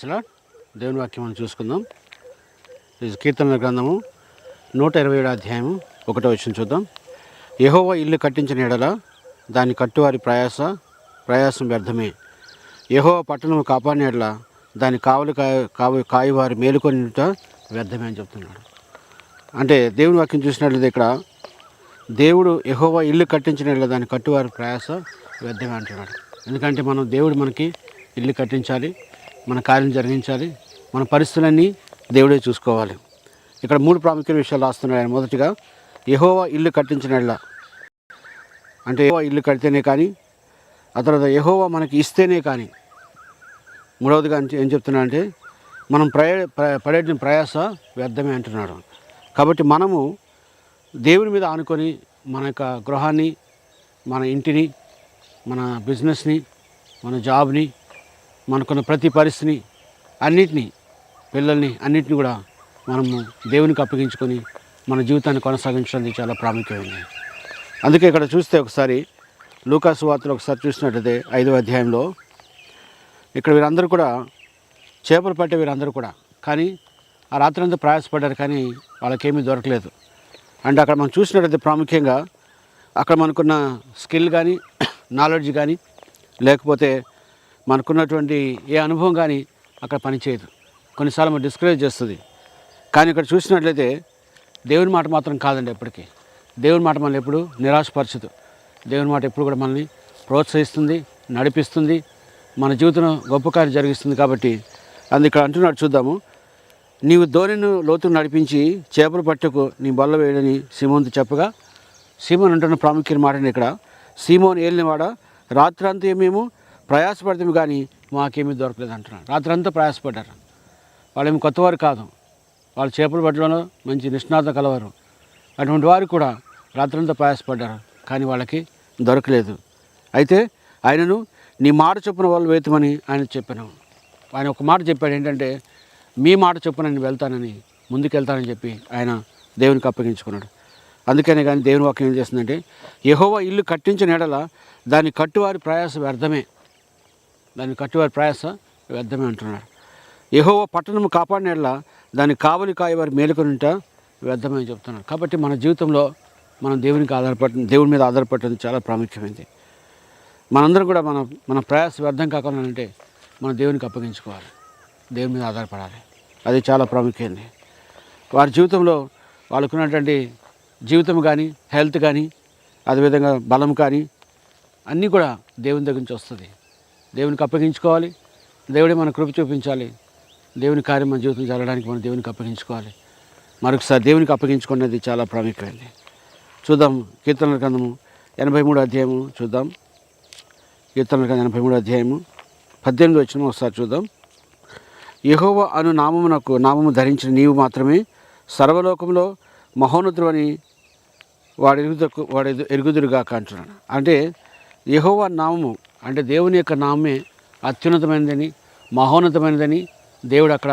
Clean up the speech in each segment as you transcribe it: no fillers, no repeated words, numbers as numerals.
Praise lord. దేవుని వాక్యం మనం చూసుకుందాం. ఇది కీర్తనల గ్రంథము 127 అధ్యాయము 1వ వచనం చూద్దాం. యెహోవా ఇల్లు కట్టించిన ఎడల దాన్ని కట్టువారి ప్రయాసం వ్యర్థమే. యెహోవా పట్టణము కాపాడిన ఎడల దాన్ని కాయువారి మేలుకొనిట వ్యర్థమే అని చెప్తున్నాడు. అంటే దేవుని వాక్యం చూసినట్లయితే ఇక్కడ దేవుడు యెహోవా ఇల్లు కట్టించిన ఎడల దాన్ని కట్టువారి ప్రయాస వ్యర్థమే అంటున్నాడు. ఎందుకంటే దేవుడు మనకి ఇల్లు కట్టించాలి, మన కార్యం జరిగించాలి, మన పరిస్థితులన్నీ దేవుడే చూసుకోవాలి. ఇక్కడ 3 ప్రాముఖ్యమైన విషయాలు రాస్తున్నాడు ఆయన. మొదటిగా యెహోవా ఇల్లు కట్టించిన ఎడల, అంటే యెహోవా ఇల్లు కడితేనే కానీ, ఆ తర్వాత యెహోవా మనకి ఇస్తేనే కానీ. మూడవదిగా ఏం చెప్తున్నా అంటే మనం పడేటిన ప్రయాస వ్యర్థమే అంటున్నాడు. కాబట్టి మనము దేవుని మీద ఆనుకొని మన యొక్క గృహాన్ని, మన ఇంటిని, మన బిజినెస్ని, మన జాబ్ని, మనకున్న ప్రతి పరిస్థితిని, అన్నిటినీ, పిల్లల్ని అన్నిటిని కూడా మనము దేవునికి అప్పగించుకొని మన జీవితాన్ని కొనసాగించడానికి చాలా ప్రాముఖ్యమైనది. అందుకే ఇక్కడ చూస్తే ఒకసారి లూకా సువార్తలో ఒకసారి చూసినట్లయితే 5వ అధ్యాయంలో ఇక్కడ వీరందరూ కూడా చేపలు పట్టే వీరందరూ కూడా, కానీ ఆ రాత్రి అంతా ప్రయాసపడ్డారు, కానీ వాళ్ళకేమీ దొరకలేదు. అంటే అక్కడ మనం చూసినట్లయితే ప్రాముఖ్యంగా అక్కడ మనకున్న స్కిల్ కానీ, నాలెడ్జ్ కానీ, లేకపోతే మనకున్నటువంటి ఏ అనుభవం కానీ అక్కడ పనిచేయదు. కొన్నిసార్లు మనం డిస్కరేజ్ చేస్తుంది. కానీ ఇక్కడ చూసినట్లయితే దేవుని మాట మాత్రం కాదండి. ఎప్పటికీ దేవుని మాట మనల్ని ఎప్పుడు నిరాశపరచదు. దేవుని మాట ఎప్పుడు కూడా మనల్ని ప్రోత్సహిస్తుంది, నడిపిస్తుంది, మన జీవితంలో గొప్ప కార్యం జరిగిస్తుంది. కాబట్టి ఇక్కడ అంటున్నాడు, చూద్దాము. నీవు ధోనిను లోతును నడిపించి చేపలు పట్టుకు నీ బల్ల వేయడని సీమోనుతో చెప్పగా, సీమోన్ అంటున్న ప్రాముఖ్యమైన మాటని ఇక్కడ, సీమోన్ ఏలినవాడ, రాత్రంతా మేము ప్రయాసపడతాము కానీ మాకేమీ దొరకలేదు అంటున్నాడు. రాత్రంతా ప్రయాసపడ్డారు. వాళ్ళేమి కొత్తవారు కాదు, వాళ్ళు చేపలు పట్టడంలో మంచి నిష్ణాత కలవారు. అటువంటి వారు కూడా రాత్రంతా ప్రయాసపడ్డారు, కానీ వాళ్ళకి దొరకలేదు. అయితే ఆయనను నీ మాట చొప్పున వాళ్ళు వేతమని ఆయన చెప్పాను. ఆయన ఒక మాట చెప్పాడు, ఏంటంటే మీ మాట చొప్పున నేను వెళ్తానని, ముందుకెళ్తానని చెప్పి ఆయన దేవునికి అప్పగించుకున్నాడు. అందుకనే కానీ దేవుని వాక్యం ఏం చేస్తుందంటే, యెహోవా ఇల్లు కట్టించిన ఎడల దాన్ని కట్టువారి ప్రయాస వ్యర్థమే, దాన్ని కట్టువారి ప్రయాస వ్యర్థమే అంటున్నాడు. యెహోవా పట్టణము కాపాడిన ఎడల దాన్ని కాయవారి మేలుకొనిట వ్యర్థమే అని చెప్తున్నాడు. కాబట్టి మన జీవితంలో మనం దేవుని మీద ఆధారపడటం చాలా ప్రాముఖ్యమైనది. మనందరం కూడా మన ప్రయాస వ్యర్థం కాకుండా అంటే మనం దేవునికి అప్పగించుకోవాలి, దేవుని మీద ఆధారపడాలి. అది చాలా ప్రాముఖ్యమైనది. వారి జీవితంలో వాళ్ళకున్నటువంటి జీవితం కానీ, హెల్త్ కానీ, అదేవిధంగా బలం కానీ అన్నీ కూడా దేవుని దగ్గర నుంచి వస్తుంది. దేవునికి అప్పగించుకోవాలి, దేవుడే మన కృప చూపించాలి. దేవుని కార్యం మన జీవితం జరగడానికి మనం దేవునికి అప్పగించుకోవాలి. మరొకసారి దేవునికి అప్పగించుకునేది చాలా ప్రాముఖ్యమైనది. చూద్దాం కీర్తనల గ్రంథము 83వ అధ్యాయము చూద్దాం. కీర్తనల గ్రంథం 83వ అధ్యాయము 18వ వచనం ఒకసారి చూద్దాం. యెహోవా అను నామము ధరించిన నీవు మాత్రమే సర్వలోకంలో మహోన్నతుడు అని వాడు ఎరుగుదురుగాక అంటున్నాడు. అంటే యెహోవా నామము అంటే దేవుని యొక్క నామమే అత్యున్నతమైనదని, మహోన్నతమైనదని దేవుడు అక్కడ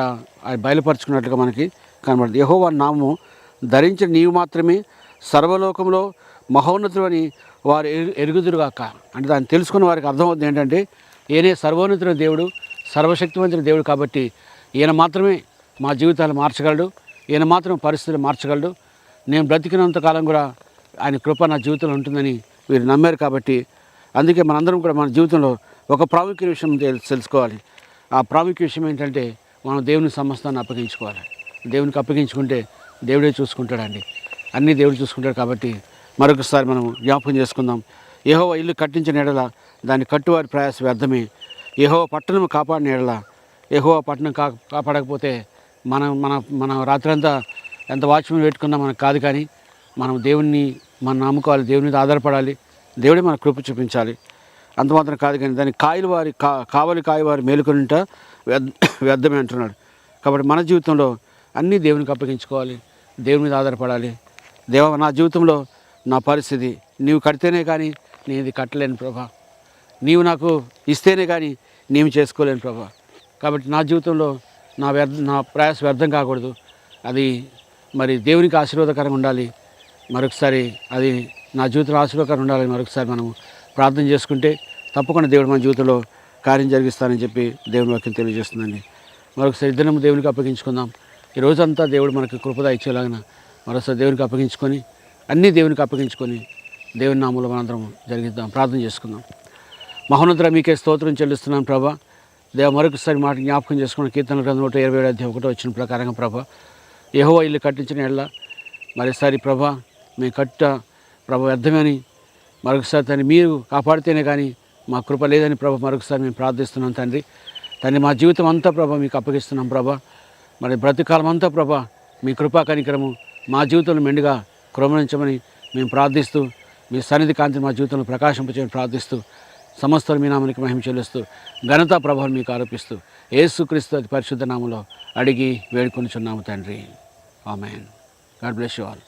బయలుపరుచుకున్నట్లుగా మనకి కనబడుతుంది. యెహోవా నామము ధరించిన నీవు మాత్రమే సర్వలోకంలో మహోన్నతుడు అని వారు ఎరుగుదురుగాక. అంటే దాన్ని తెలుసుకున్న వారికి అర్థమవుతుంది ఏంటంటే, ఈయనే సర్వోన్నతుడైన దేవుడు, సర్వశక్తివంతుడైన దేవుడు. కాబట్టి ఈయన మాత్రమే మా జీవితాలు మార్చగలడు, ఈయన మాత్రమే పరిస్థితులు మార్చగలడు. నేను బ్రతికినంత కాలం కూడా ఆయన కృప నా జీవితంలో ఉంటుందని వీరు నమ్మారు. కాబట్టి అందుకే మనందరం కూడా మన జీవితంలో ఒక ప్రాముఖ్య విషయం తెలుసుకోవాలి. ఆ ప్రాముఖ్య విషయం ఏంటంటే, మనం దేవుని సమస్తాన్ని అప్పగించుకోవాలి. దేవునికి అప్పగించుకుంటే దేవుడే చూసుకుంటాడండి, అన్నీ దేవుడు చూసుకుంటాడు. కాబట్టి మరొకసారి మనం జ్ఞాపకం చేసుకుందాం. యెహోవా ఇల్లు కట్టించిన ఎడల దాన్ని కట్టువారి ప్రయాస వ్యర్థమే. యెహోవా పట్టణం కాపాడిన ఎడల, యెహోవా పట్టణం కాపాడకపోతే మనం రాత్రంతా ఎంత వాచ్మెన్ పెట్టుకున్నా మనకు కాదు. కానీ మనం దేవుణ్ణి మనం నమ్ముకోవాలి, దేవుని మీద ఆధారపడాలి, దేవుడే మన కృప చూపించాలి. అంత మాత్రం కాదు, కానీ దాన్ని కాయవారి మేలుకొనిట వ్యర్థమే అంటున్నాడు. కాబట్టి మన జీవితంలో అన్నీ దేవునికి అప్పగించుకోవాలి, దేవుని మీద ఆధారపడాలి. దేవా, నా జీవితంలో నా పరిస్థితి నీవు కడితేనే కానీ నేను ఇది కట్టలేను ప్రభా, నీవు నాకు ఇస్తేనే కానీ నేను చేసుకోలేను ప్రభా. కాబట్టి నా జీవితంలో నా ప్రయాస వ్యర్థం కాకూడదు, అది మరి దేవునికి ఆశీర్వాదకరంగా ఉండాలి. మరొకసారి అది నా జీవితంలో ఆశీర్వాదకరంగా ఉండాలని మరొకసారి మనం ప్రార్థన చేసుకుంటే తప్పకుండా దేవుడు మన జీవితంలో కార్యం జరిగిస్తానని చెప్పి దేవుని వాక్యం తెలియజేస్తుందండి. మరొకసారి దినము దేవునికి అప్పగించుకుందాం. ఈ రోజంతా దేవుడు మనకి కృపద ఇచ్చేలాగిన మరొకసారి దేవునికి అప్పగించుకొని అన్నీ దేవునికి అప్పగించుకొని దేవుని నామములో మనందరం జరిగిద్దాం. ప్రార్థన చేసుకుందాం. మహోన్నతుడా మీకే స్తోత్రం చెల్లిస్తున్నాను ప్రభా. దేవ మరొకసారి మాట జ్ఞాపకం చేసుకున్న కీర్తన గ్రంథం 127 అధ్యాయం 1 వచ్చిన ప్రకారంగా ప్రభా, యెహోవా ఇల్లు కట్టించిన ఎడల మరోసారి ప్రభా మేము ప్రభా వ్యర్థమని మరొకసారి తండ్రి మీరు కాపాడితేనే కానీ మా కృప లేదని ప్రభా మరొకసారి మేము ప్రార్థిస్తున్నాం తండ్రి. మా జీవితం అంతా ప్రభా మీకు అప్పగిస్తున్నాం ప్రభా. మరి బ్రతికాలం అంతా ప్రభా మీ కృపా కనికరము మా జీవితంలో మెండుగా క్రమణించమని మేము ప్రార్థిస్తూ మీ సన్నిధి కాంతిని మా జీవితంలో ప్రకాశింపచేయని ప్రార్థిస్తూ సమస్తలు మీ నామానికి మహిమ చెల్లిస్తూ ఘనతా ప్రభావం మీకు ఆరోపిస్తూ యేసుక్రీస్తు అతి పరిశుద్ధ నామములో అడిగి వేడుకొనిచున్నాము తండ్రి. Amen. God bless you all.